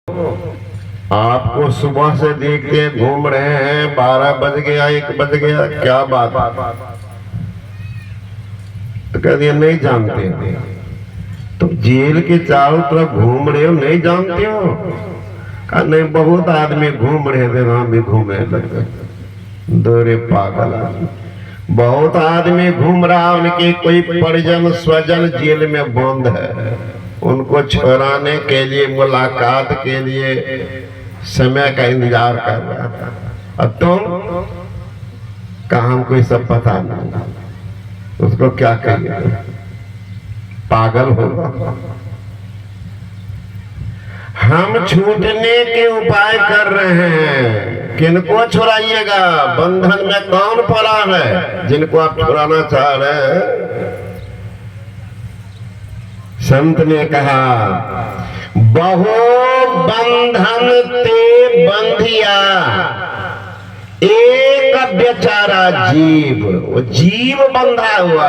आपको सुबह से देखते घूम रहे हैं, 12 बज गया, 1 बज गया, क्या बात? तो कह दिया नहीं जानते। तो जेल के चारों तरफ घूम रहे हो, नहीं जानते हो? कहा नहीं, बहुत आदमी घूम रहे थे, हम भी घूमे लगे। दोरे पागल आदमी, बहुत आदमी घूम रहा, उनके कोई परिजन स्वजन जेल में बंद है, उनको छुड़ाने के लिए, मुलाकात के लिए समय का इंतजार कर रहा था। अब तुम कहा हमको सब पता नहीं, उसको क्या कहिए? पागल होगा। हम छूटने के उपाय कर रहे हैं। किनको छुड़ाइएगा? बंधन में कौन पड़ा है जिनको आप छुड़ाना चाह रहे हैं? संत ने कहा, बहु बंधन ते बंधिया, एक बेचारा जीव। वो जीव बंधा हुआ,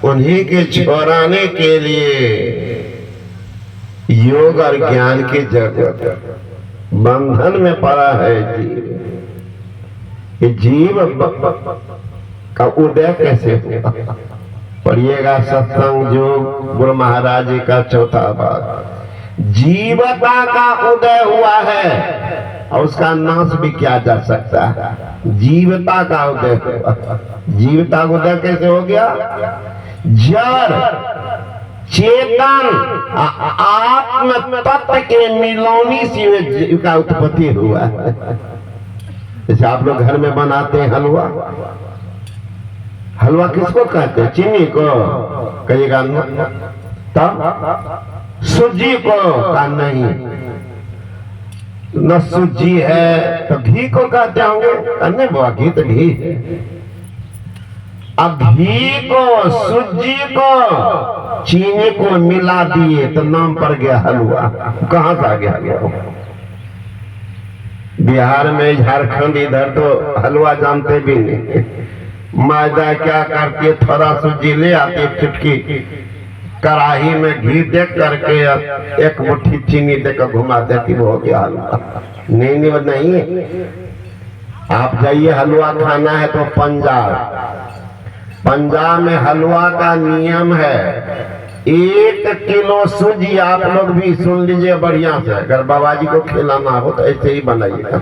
उन्हीं के छुड़ाने के लिए योग और ज्ञान की जरूरत है। बंधन में पड़ा है जीव। ये जीव का उदय कैसे हुआ? पढ़िएगा सत्संग योग गुरु महाराज जी का 4था भाग। जीवता का उदय हुआ है और उसका नाश भी किया जा सकता है। जीवता का उदय हुआ। जीवता का उदय कैसे हो गया? जड़ चेतन आत्म तत्व के मिलौनी से का उत्पत्ति हुआ है। जैसे आप लोग घर में बनाते हैं हलवा, हलवा किसको कहते हैं? चीनी को कहिएगा, तब सूजी को का नहीं, न सूजी है तो घी को कहते होंगे, नहीं बुआ घी तो घी है। अब घी को, सूजी को, चीनी को मिला दिए तो नाम पड़ गया हलवा। कहां से आ गया? बिहार में, झारखंड इधर तो हलवा जानते भी नहीं। मैदा क्या करती है, थोड़ा सूजी ले आती है, चुटकी कढ़ाई में घी दे करके एक मुट्ठी चीनी देकर घुमा देती, हो गया हलवा। नहीं, आप जाइए हलवा खाना है तो पंजाब में हलवा का नियम है, 1 किलो सूजी, आप लोग भी सुन लीजिए बढ़िया से, अगर बाबा जी को खिलाना हो तो ऐसे ही बनाइएगा।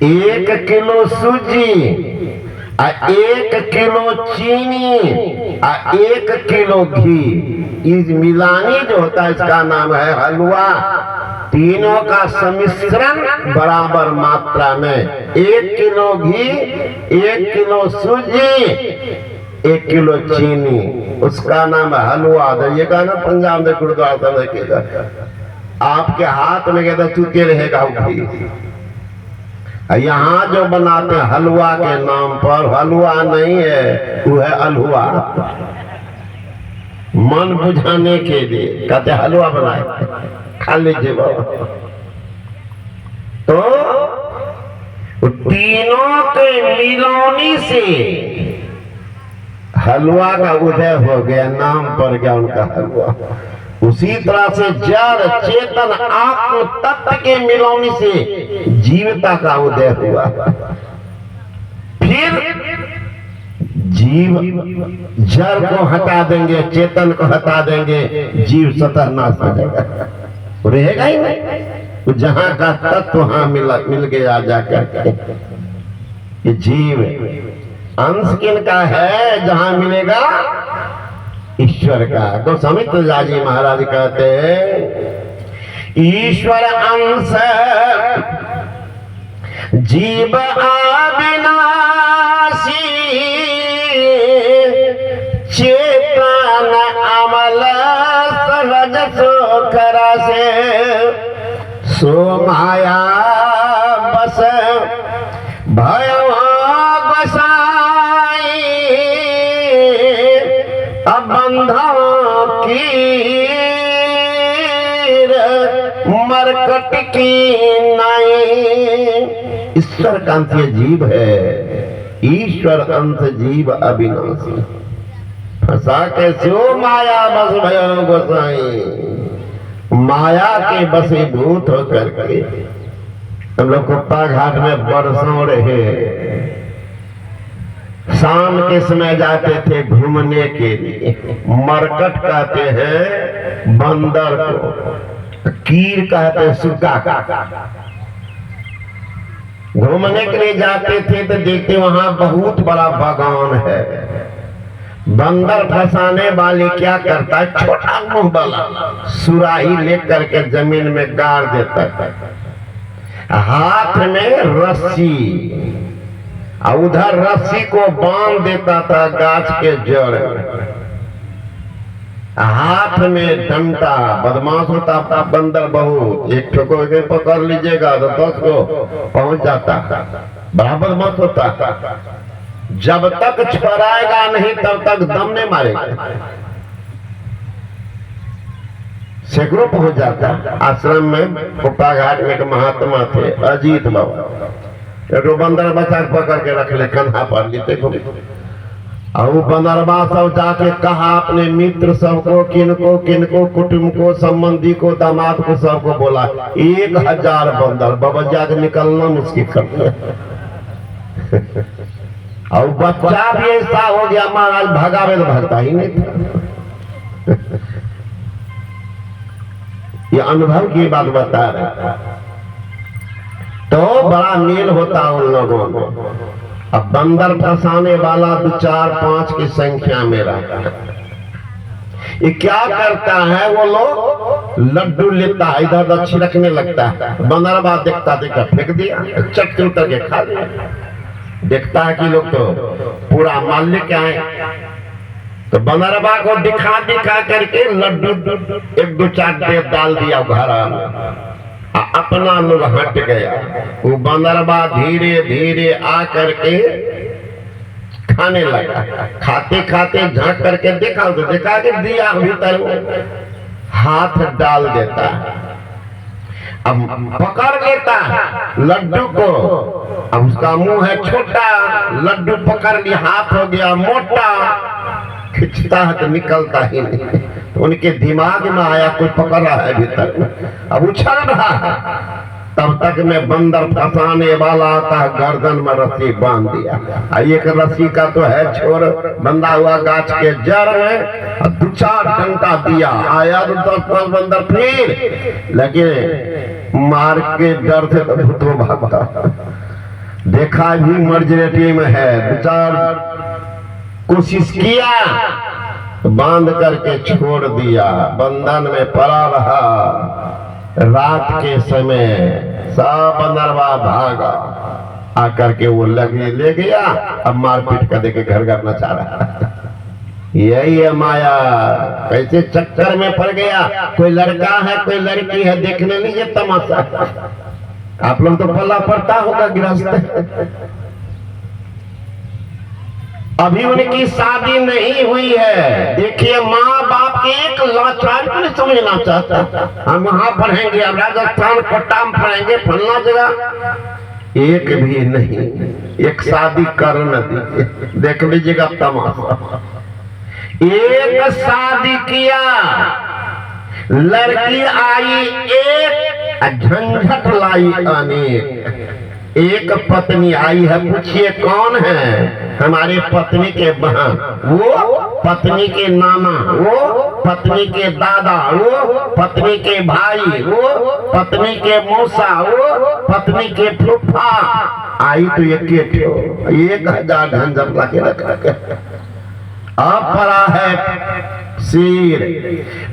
1 किलो सूजी, 1 किलो चीनी, 1 किलो घी, इस मिलानी जो होता है इसका नाम है हलवा। तीनों का सम्मिश्रण बराबर मात्रा में, 1 किलो घी, 1 किलो सूजी, 1 किलो चीनी, उसका नाम है हलवा। देखिएगा ना पंजाब में गुरुद्वारा में देखिएगा, आपके हाथ में कहता चुके रहेगा घी। यहाँ जो बनाते हैं हलवा के नाम पर, हलवा नहीं है, वो है अलहुआ। मन बुझाने के लिए कहते हलवा बनाए, खा लीजिए बाबा। तो तीनों के मिलौनी से हलवा का उदय हो गया, नाम पड़ गया उनका हलवा। उसी तरह से जड़ चेतन आत्म तत्व के मिलौनी से जीवता का उदय हुआ। फिर जीव जड़ को हटा देंगे, चेतन को हटा देंगे, जीव स्वतः नाश हो जाएगा, रहेगा ही नहीं। तो जहां का तत्व वहां मिल गया जाकर। ये जीव अंश किनका है? जहां मिलेगा ईश्वर का। गोस्वामी तुलसीदास जी महाराज कहते हैं, ईश्वर अंश जीव अविनाशी, चेतन अमल सहज सोखरा से, सो माया बस भय बसाई, बंधों की मरकट की नहीं। ईश्वर का अंश जीव है, ईश्वर अंश जीव अविनाशी। फंसा कैसे माया बस भयो गोसाई, माया के बसीभूत होकर के हम लोग कुप्पा घाट में बरसों रहे। शाम के समय जाते थे घूमने के लिए। मरकट कहते हैं बंदर को, कीर कहते हैं सुग्गा का। घूमने के लिए जाते थे तो देखते वहां बहुत बड़ा बागान है। बंदर फंसाने वाले क्या करता है, छोटा मुंह वाला सुराही लेकर के जमीन में गाड़ देता है, हाथ में रस्सी, और उधर रस्सी को बांध देता था गाछ के जड़ में, हाथ में डंडा। बदमाश होता था बंदर बहुत, एक ठो को पकड़ लीजिएगा तो 10 को पहुंच जाता, बड़ा बदमाश होता। जब तक छुड़ाएगा नहीं तब तक दम नहीं मारेगा, सैकड़ों पहुंच जाता। आश्रम में कुप्पा घाट में एक महात्मा थे अजीत बाबा, एक बंदर बचा पकड़ के रख ले कंधा पर लेते को, और वो बंदरबा सब जाके कहा अपने मित्र सबको, किनको किनको, कुटुंब को, संबंधी को, दामाद को, सबको बोला 1000 बंदर बबजा के निकलना मुश्किल कर। और बच्चा भी ऐसा हो गया महाराज, भगावे तो भागता ही नहीं था। ये अनुभव की बात बता रहे। तो बड़ा मेल होता उन लोगों में। अब बंदर फंसाने वाला 2, 4, 5 की संख्या में रहता है। ये क्या करता है, वो लोग लड्डू लेता है, इधर उधर छिड़कने लगता है। बंदरबा देखता देखा फेंक दिया, चट के उतर के खा लिया। देखता है कि लोग तो पूरा माल लेके आए, तो बंदरबा को दिखा दिखा करके लड्डू 1, 2, 4 डाल दिया घर में, अपना लोग हट गया। वो बंदरबा धीरे धीरे आ करके खाने लगा। खाते खाते झांक करके देखा तो देखा कि दिया भीतर हाथ डाल देता है, अब पकड़ लेता है लड्डू को। अब उसका मुंह है छोटा, लड्डू पकड़ लिया, हाथ हो गया मोटा, खिंचता है तो निकलता ही नहीं। तो उनके दिमाग में आया कोई पकड़ रहा है भीतर, अब उछल रहा है। तब तक में बंदर फंसाने वाला आता है, गर्दन में रस्सी बांध दिया। एक रस्सी का तो है छोर बंधा हुआ गाछ के जड़ में, 2, 4 डंडा दिया। आया तो 10 बंदर फिर लेकिन मार के डर से तो भूतो भागता। देखा भी मर्जरेटी में है, 2, 4 कोशिश किया, बांध करके छोड़ दिया। बंधन में पड़ा रहा। रात के समय सब बंदरवा भागा, आकर के वो ले गया। अब मारपीट कर देके घर घर नचा रहा। यही है माया, कैसे चक्कर में पड़ गया। कोई लड़का है, कोई लड़की है, देखने लीजिए तमाशा। आप लोग तो पल्ला पड़ता होगा गृहस्थ। अभी उनकी शादी नहीं हुई है। देखिए माँ बाप के एक लाचार को नहीं समझना चाहता। हम वहां पढ़ेंगे, अब राजस्थान कोटा में पढ़ेंगे, फलना जगह, एक भी नहीं। एक शादी कर न दीजिए, देख लीजिएगा तमाशा। एक शादी किया, लड़की आई एक, झंझट लाई अनेक। एक पत्नी आई है, पूछिए कौन है? हमारे पत्नी के बहन, वो पत्नी के नाना, वो पत्नी के दादा, वो पत्नी के भाई, वो पत्नी के मौसा, वो पत्नी के फूफा। आई तो एक 1000 झंझट लाके रखा। अब पड़ा है सिर,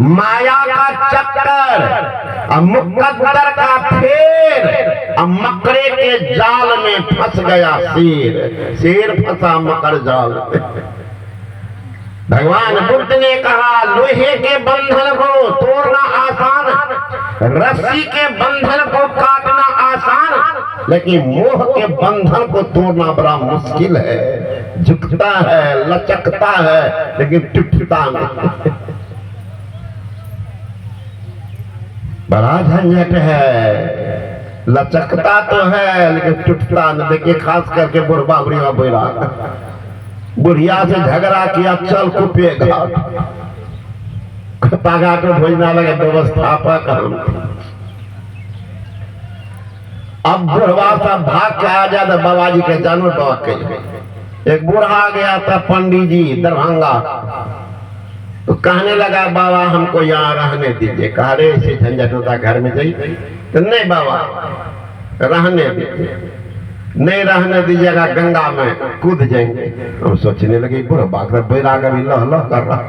माया का चक्कर, मुकद्दर का फेर, मकड़े के जाल में फंस गया शेर फंसा मकर जाल में। भगवान बुद्ध ने कहा लोहे के बंधन को तोड़ना आसान, रस्सी के बंधन को काटना आसान, लेकिन मोह के बंधन को तोड़ना बड़ा मुश्किल है। झुकता है, लचकता है, लेकिन टूटता नहीं। बड़ा झंझट है, लचकता तो है लेकिन टूटता नहीं। देखिए खास करके बुढ़वा बुढ़िया बोला, बुढ़िया से झगड़ा किया, चल कुपे घाट, पागा को भोजना लगे व्यवस्थापक हम। अब बुढ़वा सा भाग के आ जाता बाबा जी के जानवर बाबा के। एक बूढ़ा आ गया था पंडित जी दरभंगा, तो कहने लगा बाबा हमको यहाँ रहने दीजिए। कहा रे ऐसे झंझट होता घर में जाइए। तो नहीं बाबा रहने दीजिए, नहीं रहने दीजिएगा गंगा में कूद जाएंगे। हम सोचने लगे बुढ़वा बैराग अभी लह लह कर रहा।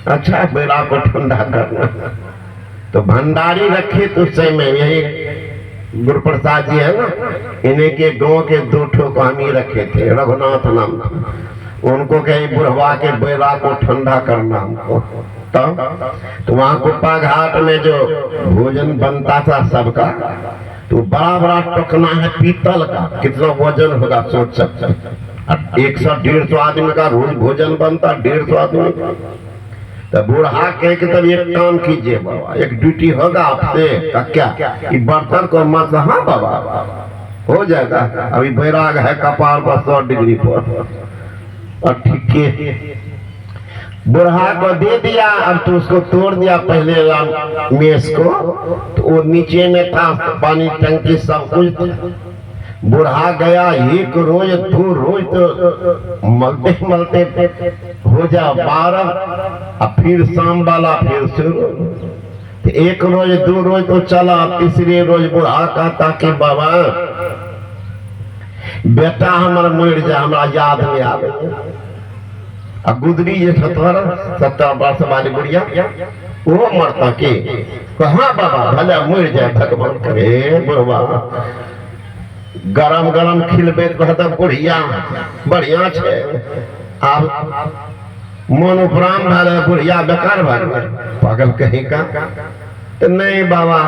अच्छा बैराग को ठंडा करना। तो भंडारी रखे तो उस समय यही गुरु प्रसाद जी है ना, इन्हीं के गांव के 2 ठो को हम ही रखे थे, रघुनाथ नाम। उनको कहे बुढ़वा के बैरा को ठंडा करना हमको। तो वहां कुप्पा घाट में जो भोजन बनता था सबका, तो बड़ा बड़ा टोकना है पीतल का, कितना वजन होगा सोच सकते। 100-150 आदमी का रोज भोजन बनता, 150 आदमी का। तो बूढ़ा कह के तब एक काम कीजिए बाबा, एक ड्यूटी होगा आपसे। क्या कि बर्तन को मत। हाँ बाबा हो जाएगा, अभी बैराग है कपाल पर 100 डिग्री पर। और ठीक है बुढ़ा को दे दिया। अब तो उसको तोड़ दिया पहले मेज को, तो वो नीचे में था पानी टंकी सब कुछ। बुढ़ा गया 1 रोज 2 रोज तो मलते मलते हो जा 12, और फिर शाम वाला फिर शुरू। 1 रोज 2 रोज तो चला, तीसरे रोज बुढ़ा कहता कि बाबा बेटा हमारा मर जा, हमारा याद में आवे। अब गुदरी ये 70 वर्ष वाली बुढ़िया वो मरता के कहा बाबा भला मर जाए भगवान करे। बुढ़वा गरम गरम खिलबे कहता बुढ़िया बढ़िया छे। आप मन उपराम भले बुढ़िया बेकार भाग पागल कहीं का। तो नहीं बाबा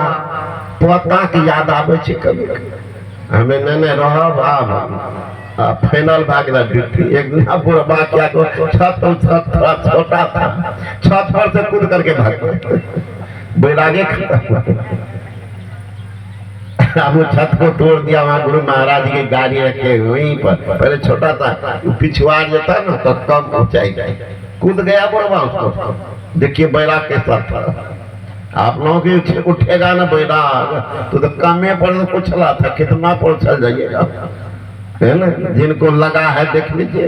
पोता की याद आवे छे कभी हमें नहीं रहा भाव फाइनल भागला ड्यूटी। एक दिन बुढ़वा क्या को छत थोड़ा छोटा था, छत पर से कूद करके भाग गए। बैरागे अब वो छत को तोड़ दिया। वहां गुरु महाराज की गाड़ी रखे वहीं पर, पहले छोटा था पिछुआ जाता ना तो कम ऊंचाई कूद गया बुढ़वा उसको। देखिए बैराग के साथ था। आप लोगों के उठेगा ना बैराग तो कमे पर पूछला था कितना पर चल जाइएगा, है ना। जिनको लगा है देख लीजिए।